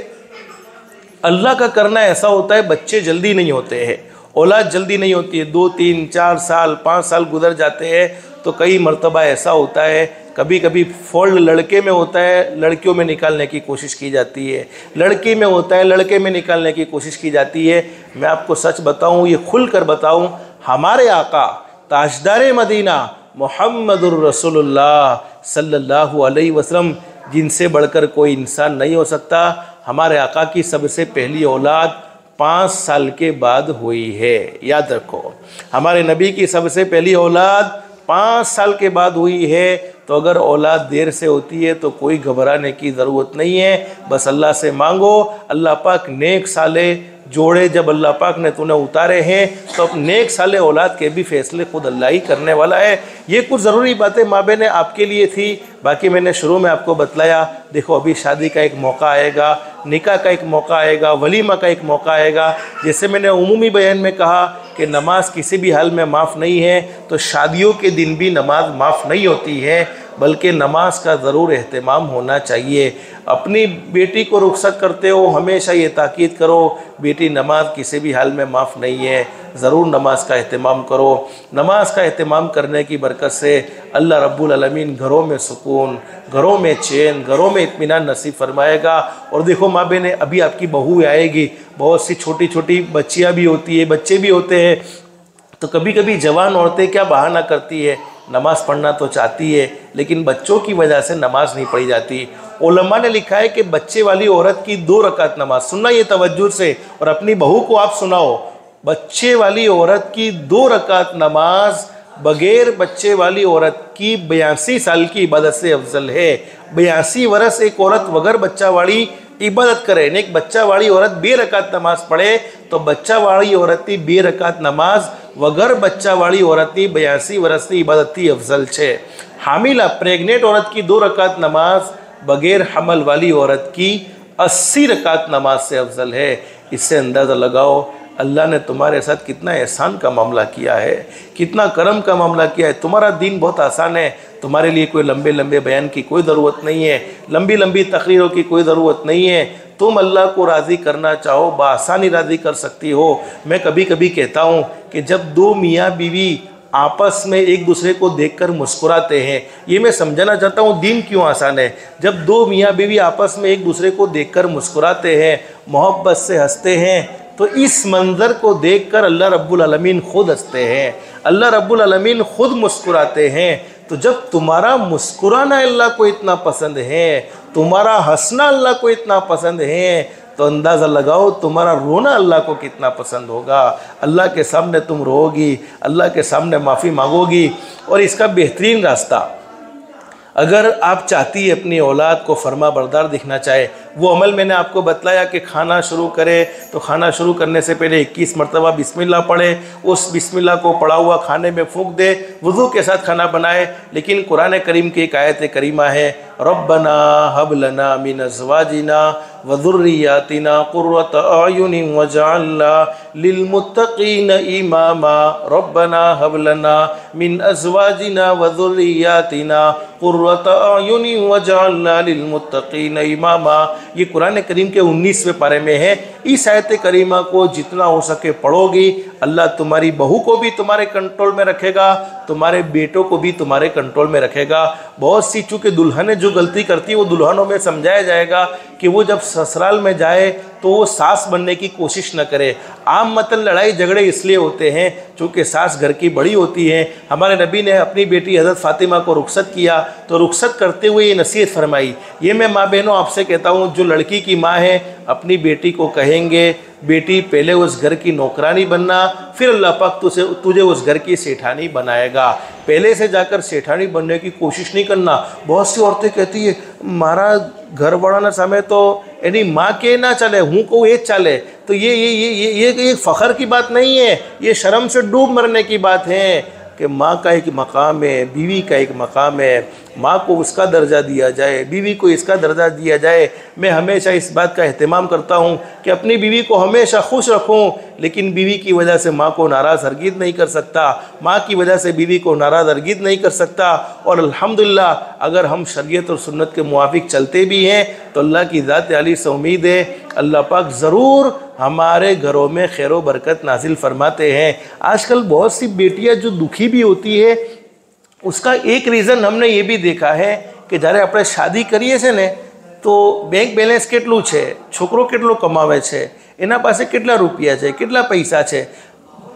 अल्लाह का करना ऐसा होता है, बच्चे जल्दी नहीं होते हैं, औलाद जल्दी नहीं होती है। 2, 3, 4 साल 5 साल गुजर जाते हैं। तो कई मर्तबा ऐसा होता है, कभी कभी फॉल्ट लड़के में होता है, लड़कियों में निकालने की कोशिश की जाती है, लड़की में होता है, लड़के में निकालने की कोशिश की जाती है। मैं आपको सच बताऊं, ये खुल कर बताऊं, हमारे आका ताजदार मदीना मुहम्मदुर रसूलुल्लाह सल्लल्लाहु अलैहि वसल्लम, जिनसे बढ़कर कोई इंसान नहीं हो सकता, हमारे आका की सबसे पहली औलाद 5 साल के बाद हुई है। याद रखो, हमारे नबी की सबसे पहली औलाद 5 साल के बाद हुई है। तो अगर औलाद देर से होती है तो कोई घबराने की ज़रूरत नहीं है, बस अल्लाह से मांगो। अल्लाह पाक नेक साले जोड़े जब अल्लाह पाक ने तूने उतारे हैं, तो अब नेक साले औलाद के भी फ़ैसले खुद अल्लाह ही करने वाला है। ये कुछ ज़रूरी बातें माँ बहन आपके लिए थी, बाकी मैंने शुरू में आपको बतलाया। देखो, अभी शादी का एक मौका आएगा, निकाह का एक मौका आएगा, वलीमा का एक मौका आएगा। जैसे मैंने उमूमी बयान में कहा कि नमाज किसी भी हाल में माफ़ नहीं है, तो शादियों के दिन भी नमाज माफ़ नहीं होती है, बल्कि नमाज का ज़रूर एहतमाम होना चाहिए। अपनी बेटी को रुखसत करते हो, हमेशा ये ताकीद करो, बेटी नमाज किसी भी हाल में माफ़ नहीं है, ज़रूर नमाज का एहतमाम करो। नमाज का एहतमाम करने की बरकत से अल्लाह रब्बुल अलमीन घरों में सुकून, घरों में चैन, घरों में इत्मीनान नसीब फरमाएगा। और देखो माँ बहनें, अभी आपकी बहू आएगी, बहुत सी छोटी छोटी बच्चियाँ भी होती है, बच्चे भी होते हैं। तो कभी कभी जवान औरतें क्या बहाना करती है, नमाज़ पढ़ना तो चाहती है, लेकिन बच्चों की वजह से नमाज नहीं पढ़ी जाती। उलमा ने लिखा है कि बच्चे वाली औरत की 2 रकात नमाज, सुनना ये तवज्जो से, और अपनी बहू को आप सुनाओ, बच्चे वाली औरत की 2 रकात नमाज बगैर बच्चे वाली औरत की 82 साल की इबादत से अफजल है। 82 वर्ष एक औरत बगैर बच्चा वाली इबादत करे, एक बच्चा वाली औरत 2 रकात नमाज पढ़े, तो बच्चा वाली औरत की 2 रकात नमाज वगर बच्चा वाली औरत की 82 वर्ष की इबादत की अफजल है। हामिला प्रेग्नेंट औरत की 2 रकात नमाज बगैर हमल वाली औरत की 80 रकात नमाज से अफजल है। इससे अंदाज़ा लगाओ अल्लाह ने तुम्हारे साथ कितना एहसान का मामला किया है, कितना करम का मामला किया है। तुम्हारा दीन बहुत आसान है, तुम्हारे लिए कोई लंबे लंबे बयान की कोई ज़रूरत नहीं है, लंबी लंबी तकरीरों की कोई ज़रूरत नहीं है। तुम अल्लाह को राज़ी करना चाहो, बआसानी राज़ी कर सकती हो। मैं कभी कभी कहता हूँ कि जब 2 मियाँ बीवी आपस में एक दूसरे को देखकर मुस्कुराते हैं, ये मैं समझाना चाहता हूँ दीन क्यों आसान है। जब 2 मियाँ बीवी आपस में एक दूसरे को देखकर मुस्कुराते हैं, मोहब्बत से हंसते हैं, तो इस मंज़र को देखकर अल्लाह रब्बुल अलमीन खुद हंसते हैं, अल्लाह रब्बुल अलमीन खुद मुस्कुराते हैं। तो जब तुम्हारा मुस्कुराना अल्लाह को इतना पसंद है, तुम्हारा हंसना अल्लाह को इतना पसंद है, तो अंदाज़ा लगाओ तुम्हारा रोना अल्लाह को कितना पसंद होगा। अल्लाह के सामने तुम रोगी, अल्लाह के सामने माफ़ी मांगोगी। और इसका बेहतरीन रास्ता, अगर आप चाहती है अपनी औलाद को फरमा बरदार दिखना चाहे, वो अमल मैंने आपको बतलाया कि खाना शुरू करे तो खाना शुरू करने से पहले 21 मरतबा बिस्मिल्लाह पढ़े, उस बिस्मिल्लाह को पढ़ा हुआ खाने में फूंक दे, वुज़ू के साथ खाना बनाए। लेकिन कुरान करीम की एक आयत करीमा है, रब्बना हब लना मिन अज़वाजिना व ज़ुर्रिय्यातिना क़ुर्रत अयुनिन वजअलना लिलमुत्तक़ीन इमामा, रब्बना हब लना मिन अज़वाजिना व ज़ुर्रिय्यातिना क़ुर्रत अयुनिन वजअलना लिलमुत्तक़ीन इमामा। ये कुरान करीम के 19वें पारे में है। इस आयत करीमा को जितना हो सके पढ़ोगी, अल्लाह तुम्हारी बहू को भी तुम्हारे कंट्रोल में रखेगा, तुम्हारे बेटों को भी तुम्हारे कंट्रोल में रखेगा। बहुत सी चूँकि दुल्हनें जो गलती करती है, वो दुल्हनों में समझाया जाएगा कि वो जब ससुराल में जाए तो वो सास बनने की कोशिश न करे। आम मतन लड़ाई झगड़े इसलिए होते हैं चूँकि सास घर की बड़ी होती है। हमारे नबी ने अपनी बेटी हज़रत फ़ातिमा को रुखसत किया, तो रुखसत करते हुए ये नसीहत फरमाई। ये मैं माँ बहनों आपसे कहता हूँ, जो लड़की की माँ है अपनी बेटी को कहेंगे बेटी पहले उस घर की नौकरानी बनना, फिर अल्लाह पाक तुझे उस घर की सेठानी बनाएगा। पहले से जाकर सेठानी बनने की कोशिश नहीं करना। बहुत सी औरतें कहती है मारा घरवाળાના સામે तो એની माँ के ना चले, हूँ को ये चले। तो ये फ़ख्र की बात नहीं है, ये शर्म से डूब मरने की बात है कि माँ का एक मकाम है, बीवी का एक मकाम है। माँ को उसका दर्जा दिया जाए, बीवी को इसका दर्जा दिया जाए। मैं हमेशा इस बात का एहतमाम करता हूँ कि अपनी बीवी को हमेशा खुश रखूँ, लेकिन बीवी की वजह से माँ को नाराज़ हरगिज़ नहीं कर सकता, माँ की वजह से बीवी को नाराज़ हरगिज़ नहीं कर सकता। और अल्हम्दुलिल्लाह अगर हम शरीयत और सुन्नत के मुआफिक चलते भी हैं तो अल्लाह की ज़ात आली से उम्मीद है अल्लाह पाक ज़रूर हमारे घरों में खैर व बरकत नाजिल फरमाते हैं। आजकल बहुत सी बेटियां जो दुखी भी होती है, उसका एक रीज़न हमने ये भी देखा है कि જ્યારે આપણે શાદી કરીએ છે ને તો બેંક બેલેન્સ કેટલું છે, છોકરો કેટલો કમાવે છે, એના પાસે કેટલા રૂપિયા છે, કેટલા પૈસા છે।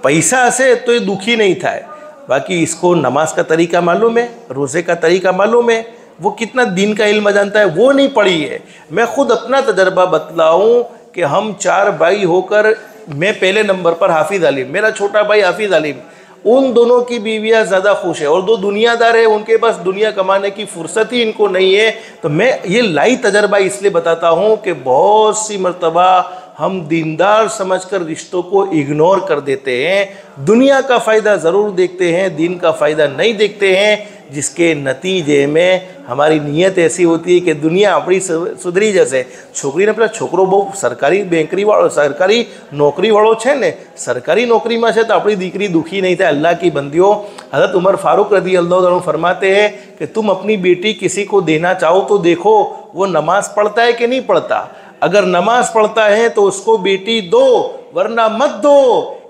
પૈસા હશે તો એ દુખી નહીં થાય, बाकी इसको नमाज का तरीका मालूम है, रोज़े का तरीका मालूम है, वो कितना दिन का इल्म जानता है वो नहीं पढ़ी है। मैं खुद अपना तजर्बा बतलाऊँ कि हम 4 भाई होकर, मैं पहले नंबर पर हाफिज़ अलीम, मेरा छोटा भाई हाफिज़ अलीम, उन दोनों की बीवियाँ ज़्यादा खुश है और 2 दुनियादार है, उनके पास दुनिया कमाने की फुर्सत ही इनको नहीं है। तो मैं ये लाई तजर्बा इसलिए बताता हूँ कि बहुत सी मर्तबा हम दीनदार समझकर रिश्तों को इग्नोर कर देते हैं, दुनिया का फ़ायदा ज़रूर देखते हैं, दीन का फ़ायदा नहीं देखते हैं, जिसके नतीजे में हमारी नीयत ऐसी होती है कि दुनिया अपनी सुधरी जैसे। छोकरी ने पेला छोकरो बहु सरकारी बेंकरी वालों सरकारी नौकरी वालों है ने, सरकारी नौकरी में है तो अपनी दीकरी दुखी नहीं था। अल्लाह की बंदियों, हज़रत उमर फारूक रज़ी अल्लाह अन्हु फरमाते हैं कि तुम अपनी बेटी किसी को देना चाहो तो देखो वो नमाज़ पढ़ता है कि नहीं पढ़ता। अगर नमाज़ पढ़ता है तो उसको बेटी दो, वरना मत दो।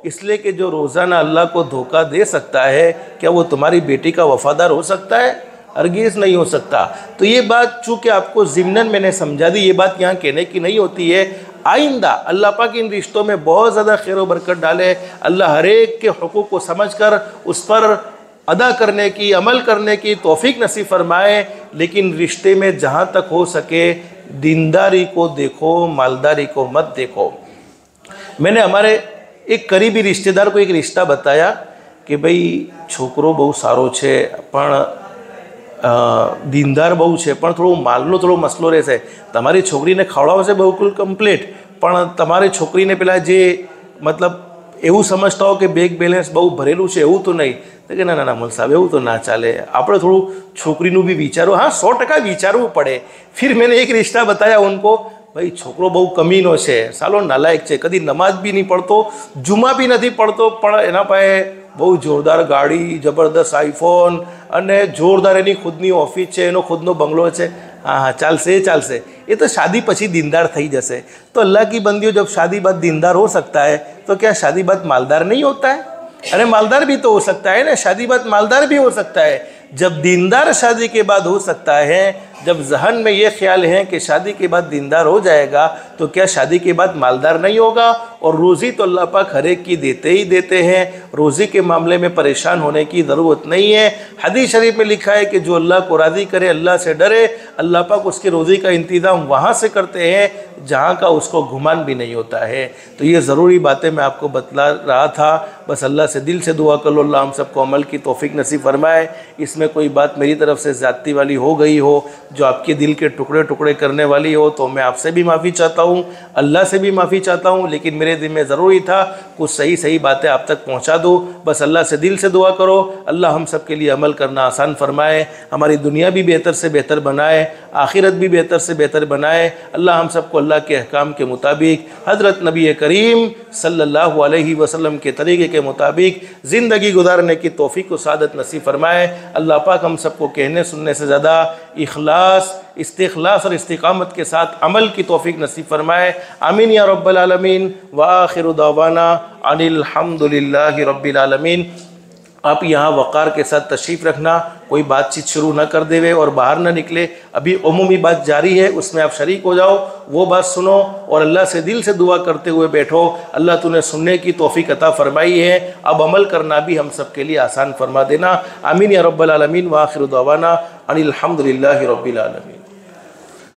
इसलिए कि जो रोज़ाना अल्लाह को धोखा दे सकता है, क्या वो तुम्हारी बेटी का वफ़ादार हो सकता है? हरगिज़ नहीं हो सकता। तो ये बात चूँकि आपको ज़िम्नन मैंने समझा दी, ये बात यहाँ कहने की नहीं होती है। आइंदा अल्लाह पाक इन रिश्तों में बहुत ज़्यादा खैर व बरकत डाले। अल्लाह हर एक के हुकूक़ को समझकर उस पर अदा करने की, अमल करने की तौफीक नसीब फरमाए। लेकिन रिश्ते में जहाँ तक हो सके दीनदारी को देखो, मालदारी को मत देखो। मैंने हमारे एक करीबी रिश्तेदार को एक रिश्ता बताया कि भाई छोकरो बहु सारो छे पण दीनदार बहु छे, पण थोड़ो मालनो थोड़ो मसलो रहेशे। तमारी छोकरीने खवड़ावशे बिल्कुल कम्प्लीट, पण तमारी छोकरीने पेला जे मतलब एवं समझता हो कि बेंक बेलेंस बहु भरेलू है एवं तो नहीं। तो कि ना मोल साहब एवं तो ना चले, आपणे थोड़ू छोकरीनु भी विचारो, हाँ 100% विचारवू पड़े। फिर मैंने एक रिश्ता बताया उनको, भाई छोकरो बहु कमीनो है, सालो नालायक है, कदी नमाज भी नहीं पढ़तो, जुमा भी नहीं पढ़तो, पण एना पासे बहु जोरदार गाड़ी, जबरदस्त आईफोन अने जोरदार एनी खुदनी ऑफिस है, एनो खुदनो बंगलो है। हाँ हाँ चालसे चालसे, ये तो शादी पछी दीनदार थी जैसे। तो अल्लाह की बंदियों, जब शादी बाद दीनदार हो सकता है तो क्या शादी बाद मालदार नहीं होता है? अरे मालदार भी तो हो सकता है ना, शादी बाद मालदार भी हो सकता है। जब दीनदार शादी के बाद हो सकता है, जब जहन में ये ख्याल है कि शादी के बाद दीनदार हो जाएगा, तो क्या शादी के बाद मालदार नहीं होगा? और रोज़ी तो अल्लाह पाक हर एक की देते ही देते हैं, रोज़ी के मामले में परेशान होने की ज़रूरत नहीं है। हदीस शरीफ में लिखा है कि जो अल्लाह को राज़ी करे, अल्लाह से डरे, अल्लाह पाक उसकी रोज़ी का इंतज़ाम वहाँ से करते हैं जहाँ का उसको गुमान भी नहीं होता है। तो ये ज़रूरी बातें मैं आपको बतला रहा था। बस अल्लाह से दिल से दुआ कर लो, अल्लाह हम सबको अमल की तौफीक नसीब फरमाए। इसमें कोई बात मेरी तरफ से ज़्यादती वाली हो गई हो, जो आपके दिल के टुकड़े टुकड़े करने वाली हो, तो मैं आपसे भी माफ़ी चाहता हूँ, अल्लाह से भी माफ़ी चाहता हूँ। लेकिन मेरे दिल में ज़रूरी था कुछ सही सही बातें आप तक पहुँचा दूँ। बस अल्लाह से दिल से दुआ करो, अल्लाह हम सब के लिए अमल करना आसान फरमाए, हमारी दुनिया भी बेहतर से बेहतर बनाए, आखिरत भी बेहतर से बेहतर बनाए। अल्लाह हम सबको अल्लाह के अहकाम के मुताबिक, हज़रत नबी करीम सल्लल्लाहु अलैहि वसल्लम के तरीक़े के मुताबिक ज़िंदगी गुजारने की तौफीक को सादत नसीब फरमाए। अल्लाह पाक हम सबको कहने सुनने से ज़्यादा इखलास, इस्तिखलास और इस्तिकामत के साथ अमल की तौफीक नसीब फरमाए। आमीन या रब्बल आलमीन। व आखिरु दावाना अनिल हम्दुलिल्लाहि रब्बिल आलमीन। आप यहाँ वक़ार के साथ तशरीफ़ रखना, कोई बातचीत शुरू न कर देवे और बाहर न निकले। अभी उमूमी बात जारी है, उसमें आप शरीक हो जाओ, वो बात सुनो और अल्लाह से दिल से दुआ करते हुए बैठो। अल्लाह तूने सुनने की तौफीक अता फरमाई है, अब अमल करना भी हम सब के लिए आसान फरमा देना। आमीन या रब्बल आलमीन। व आखिरु दावाना अनिल हम्दुलिल्लाहि रब्बिल आलमीन।